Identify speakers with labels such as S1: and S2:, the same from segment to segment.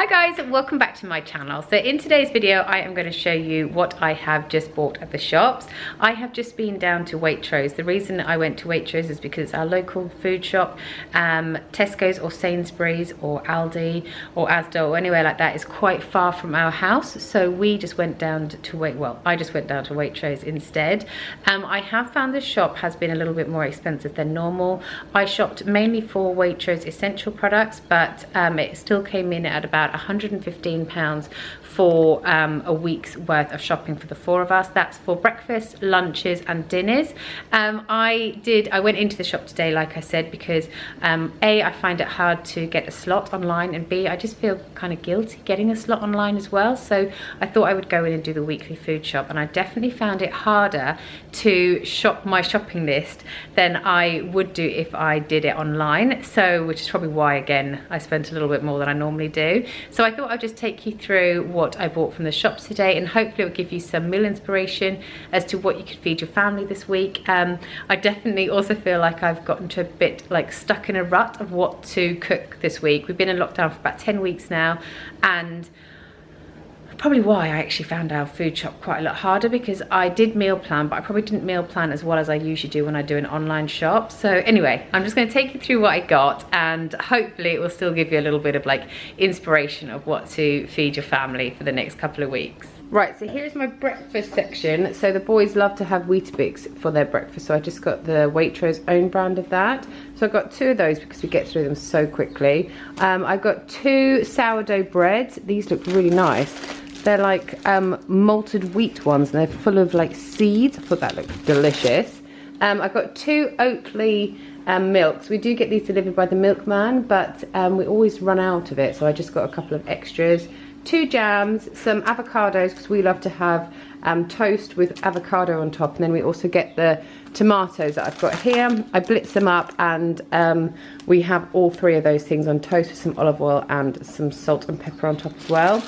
S1: Hi guys, welcome back to my channel. So in today's video I am going to show you what I have just bought at the shops. I have just been down to Waitrose. The reason I went to Waitrose is because it's our local food shop. Tesco's or Sainsbury's or Aldi or Asda or anywhere like that is quite far from our house, so we just went down to I just went down to Waitrose instead. I have found this shop has been a little bit more expensive than normal. I shopped mainly for Waitrose essential products, but it still came in at about £115 for a week's worth of shopping for the four of us. That's for breakfast, lunches and dinners. I went into the shop today, like I said, because A, I find it hard to get a slot online, and B, I just feel kind of guilty getting a slot online as well. So I thought I would go in and do the weekly food shop, and I definitely found it harder to shop my shopping list than I would do if I did it online. So, which is probably why, again, I spent a little bit more than I normally do. So I thought I'd just take you through what I bought from the shops today, and hopefully it will give you some meal inspiration as to what you could feed your family this week. I definitely also feel like I've gotten to a bit like stuck in a rut of what to cook this week. We've been in lockdown for about 10 weeks now, and probably why I actually found our food shop quite a lot harder, because I did meal plan, but I probably didn't meal plan as well as I usually do when I do an online shop. So anyway, I'm just going to take you through what I got, and hopefully it will still give you a little bit of like inspiration of what to feed your family for the next couple of weeks. Right, so here's my breakfast section. So the boys love to have Weetabix for their breakfast, so I just got the Waitrose own brand of that. So I got 2 of those because we get through them so quickly. I got 2 sourdough breads. These look really nice. They're like malted wheat ones, and they're full of like seeds. I thought that looked delicious. I got 2 Oatly milks. We do get these delivered by the milkman, but we always run out of it, so I just got a couple of extras. 2 jams, some avocados, because we love to have toast with avocado on top, and then we also get the tomatoes that I've got here. I blitz them up, and we have all 3 of those things on toast with some olive oil and some salt and pepper on top as well.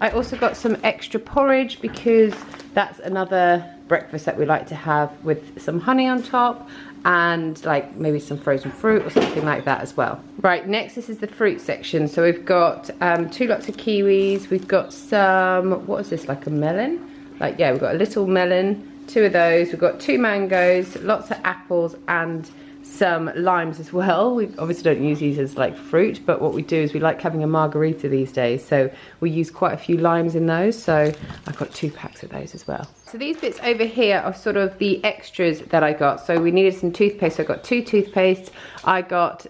S1: I also got some extra porridge, because that's another breakfast that we like to have with some honey on top, and like maybe some frozen fruit or something like that as well. Right, next this is the fruit section. So we've got 2 lots of kiwis. We've got some, what is this, like a melon? Like, yeah, we've got a little melon, 2 of those. We've got 2 mangoes, lots of apples and some limes as well. We obviously don't use these as like fruit, but what we do is we like having a margarita these days, so we use quite a few limes in those, so I've got 2 packs of those as well. So these bits over here are sort of the extras that I got. So we needed some toothpaste, so I got 2 toothpastes. I got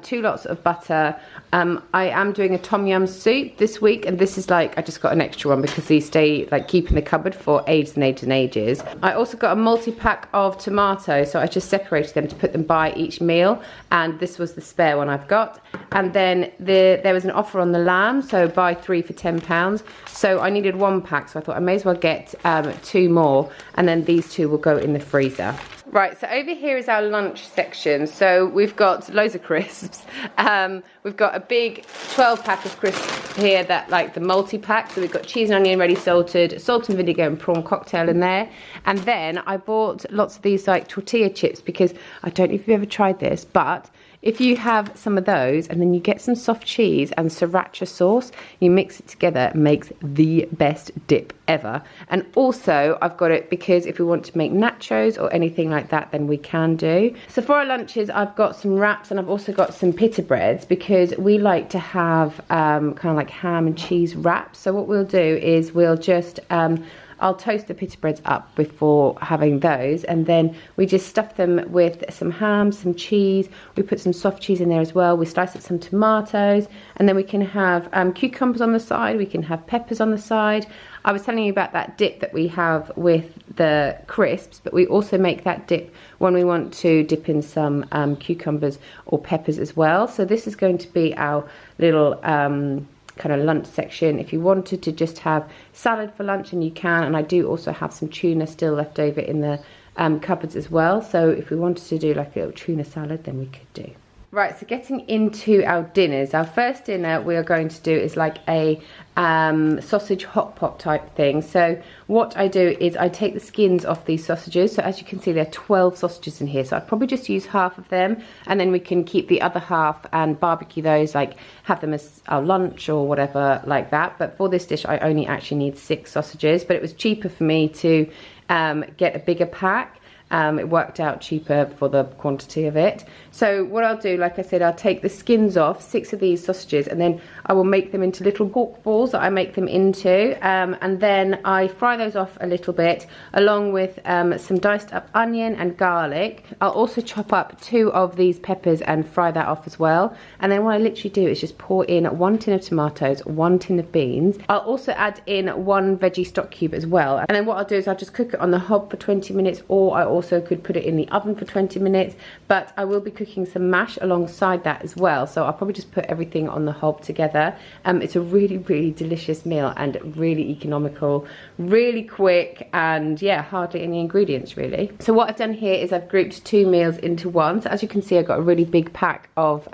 S1: 2 lots of butter. I am doing a tom yum soup this week, and this is like, I just got an extra one because these stay like keep in the cupboard for ages and ages and ages. I also got a multi-pack of tomatoes, so I just separated them to put them by each meal, and this was the spare one I've got. And then there was an offer on the lamb, so buy 3 for £10. So I needed 1 pack, so I thought I may as well get 2 more, and then these 2 will go in the freezer. Right, so over here is our lunch section. So we've got loads of crisps. We've got a big 12 pack of crisps here, that like the multi-pack. So we've got cheese and onion ready salted, salt and vinegar and prawn cocktail in there. And then I bought lots of these like tortilla chips, because I don't know if you've ever tried this, but if you have some of those and then you get some soft cheese and sriracha sauce, you mix it together, it makes the best dip ever. And also I've got it because if we want to make nachos or anything like that, then we can do. So for our lunches, I've got some wraps, and I've also got some pita breads, because we like to have kind of like ham and cheese wraps. So what we'll do is we'll just I'll toast the pita breads up before having those, and then we just stuff them with some ham, some cheese. We put some soft cheese in there as well. We slice up some tomatoes, and then we can have cucumbers on the side. We can have peppers on the side. I was telling you about that dip that we have with the crisps, but we also make that dip when we want to dip in some cucumbers or peppers as well. So this is going to be our little kind of lunch section. If you wanted to just have salad for lunch, and you can, and I do also have some tuna still left over in the cupboards as well, so if we wanted to do like a little tuna salad, then we could do. Right, so getting into our dinners. Our first dinner we are going to do is like a sausage hot pot type thing. So what I do is I take the skins off these sausages. So as you can see, there are 12 sausages in here. So I'd probably just use half of them, and then we can keep the other half and barbecue those, like have them as our lunch or whatever like that. But for this dish, I only actually need 6 sausages, but it was cheaper for me to get a bigger pack. It worked out cheaper for the quantity of it. So what I'll do, like I said, I'll take the skins off 6 of these sausages, and then I will make them into little pork balls that I make them into, and then I fry those off a little bit along with some diced up onion and garlic. I'll also chop up 2 of these peppers and fry that off as well. And then what I literally do is just pour in 1 tin of tomatoes, 1 tin of beans. I'll also add in 1 veggie stock cube as well. And then what I'll do is I'll just cook it on the hob for 20 minutes, or I also could put it in the oven for 20 minutes, but I will be cooking some mash alongside that as well. So I'll probably just put everything on the hob together. It's a really, really delicious meal and really economical, really quick, and yeah, hardly any ingredients really. So what I've done here is I've grouped 2 meals into one. So as you can see, I've got a really big pack of,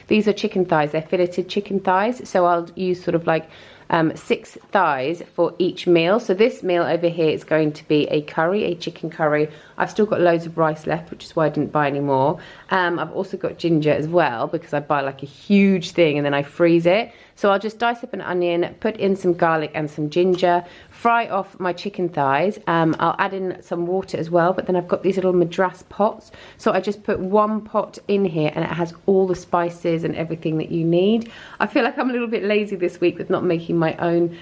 S1: these are chicken thighs, they're filleted chicken thighs. So I'll use sort of like 6 thighs for each meal. So this meal over here is going to be a curry, a chicken curry. I've still got loads of rice left, which is why I didn't buy any more. I've also got ginger as well, because I buy like a huge thing and then I freeze it. So I'll just dice up an onion, put in some garlic and some ginger, fry off my chicken thighs. I'll add in some water as well, but then I've got these little madras pots. So I just put 1 pot in here and it has all the spices and everything that you need. I feel like I'm a little bit lazy this week with not making my own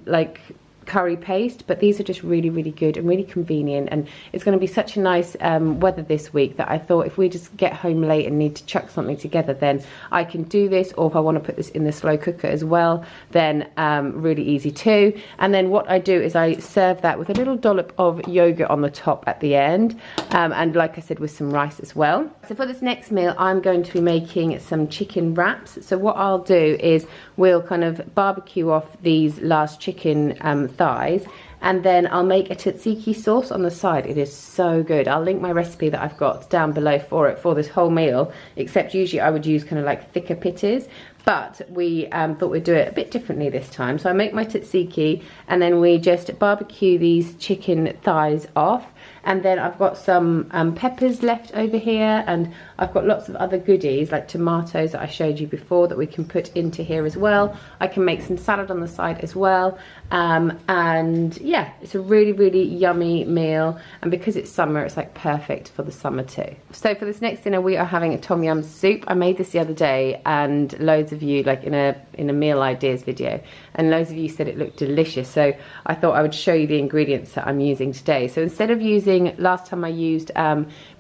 S1: like curry paste, but these are just really, really good and really convenient, and it's going to be such a nice weather this week that I thought if we just get home late and need to chuck something together, then I can do this, or if I want to put this in the slow cooker as well, then really easy too. And then what I do is I serve that with a little dollop of yogurt on the top at the end, and like I said, with some rice as well. So for this next meal, I'm going to be making some chicken wraps. So what I'll do is we'll kind of barbecue off these last chicken thighs, and then I'll make a tzatziki sauce on the side. It is so good. I'll link my recipe that I've got down below for it for this whole meal, except usually I would use kind of like thicker pitties, but we thought we'd do it a bit differently this time. So I make my tzatziki, and then we just barbecue these chicken thighs off. And then I've got some peppers left over here, and I've got lots of other goodies like tomatoes that I showed you before that we can put into here as well. I can make some salad on the side as well, and yeah, it's a really, really yummy meal, and because it's summer, it's like perfect for the summer too. So for this next dinner, we are having a tom yum soup. I made this the other day, and loads of you, like in a meal ideas video, and loads of you said it looked delicious, so I thought I would show you the ingredients that I'm using today. So instead of using, last time I used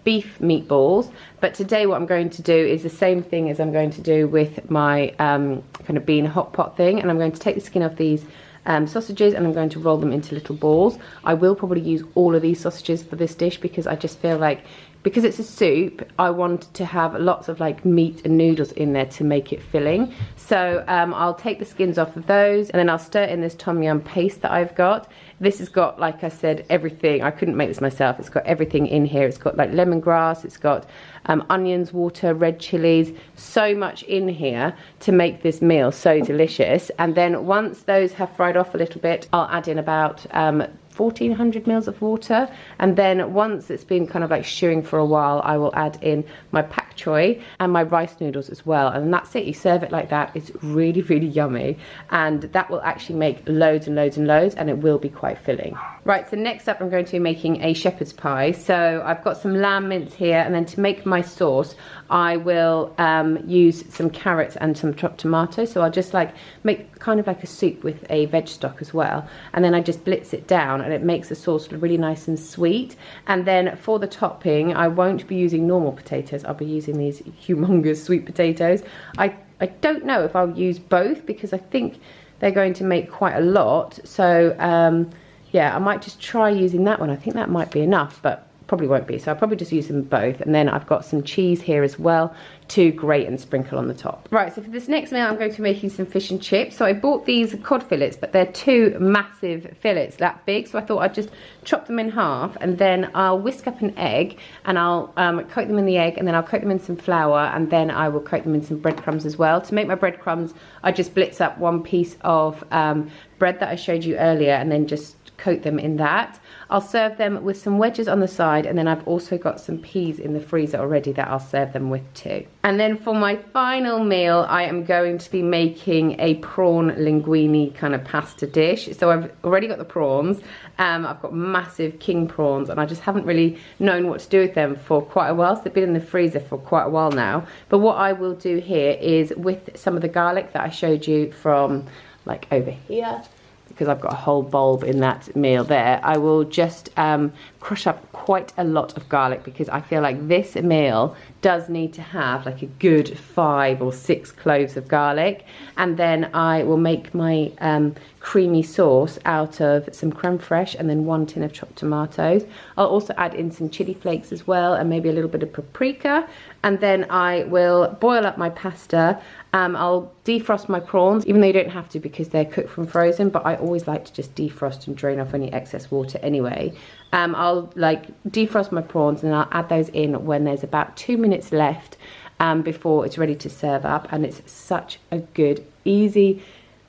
S1: beef meatballs, but today what I'm going to do is the same thing as I'm going to do with my kind of bean hot pot thing, and I'm going to take the skin off these sausages and I'm going to roll them into little balls. I will probably use all of these sausages for this dish because I just feel like, because it's a soup, I want to have lots of like meat and noodles in there to make it filling. So I'll take the skins off of those, and then I'll stir in this tom yum paste that I've got. This has got, like I said, everything. I couldn't make this myself. It's got everything in here. It's got like lemongrass, it's got onions, water, red chilies, so much in here to make this meal so delicious. And then once those have fried off a little bit, I'll add in about 1400 mils of water, and then once it's been kind of like stewing for a while, I will add in my pak choy and my rice noodles as well, and that's it. You serve it like that. It's really, really yummy, and that will actually make loads and loads and loads, and it will be quite filling. Right, so next up I'm going to be making a shepherd's pie. So I've got some lamb mince here, and then to make my sauce I will use some carrots and some chopped tomatoes. So I'll just like make kind of like a soup with a veg stock as well, and then I just blitz it down and it makes the sauce really nice and sweet. And then for the topping, I won't be using normal potatoes, I'll be using these humongous sweet potatoes. I don't know if I'll use both because I think they're going to make quite a lot, so yeah, I might just try using that one. I think that might be enough, but probably won't be, so I'll probably just use them both. And then I've got some cheese here as well to grate and sprinkle on the top. Right, so for this next meal, I'm going to be making some fish and chips. So I bought these cod fillets, but they're 2 massive fillets, that big. So I thought I'd just chop them in half, and then I'll whisk up an egg, and I'll coat them in the egg, and then I'll coat them in some flour, and then I will coat them in some breadcrumbs as well. To make my breadcrumbs, I just blitz up 1 piece of bread that I showed you earlier, and then just coat them in that. I'll serve them with some wedges on the side, and then I've also got some peas in the freezer already that I'll serve them with too. And then for my final meal, I am going to be making a prawn linguine kind of pasta dish. So I've already got the prawns. I've got massive king prawns, and I just haven't really known what to do with them for quite a while. So they've been in the freezer for quite a while now. But what I will do here is, with some of the garlic that I showed you from like over here, because I've got a whole bulb in that meal there, I will just crush up quite a lot of garlic, because I feel like this meal does need to have like a good 5 or 6 cloves of garlic. And then I will make my creamy sauce out of some creme fraiche and then 1 tin of chopped tomatoes. I'll also add in some chili flakes as well, and maybe a little bit of paprika. And then I will boil up my pasta. I'll defrost my prawns, even though you don't have to because they're cooked from frozen, but I always like to just defrost and drain off any excess water anyway. I'll like defrost my prawns, and I'll add those in when there's about 2 minutes left before it's ready to serve up. And it's such a good, easy,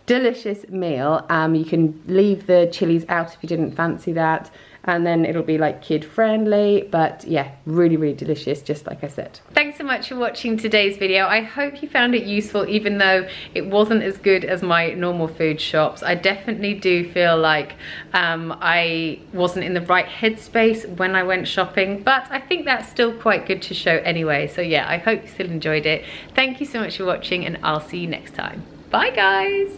S1: delicious meal. You can leave the chilies out if you didn't fancy that, and then it'll be like kid friendly, but yeah, really, really delicious, just like I said. Thanks so much for watching today's video. I hope you found it useful, even though it wasn't as good as my normal food shops. I definitely do feel like I wasn't in the right headspace when I went shopping, but I think that's still quite good to show anyway. So yeah, I hope you still enjoyed it. Thank you so much for watching, and I'll see you next time. Bye guys.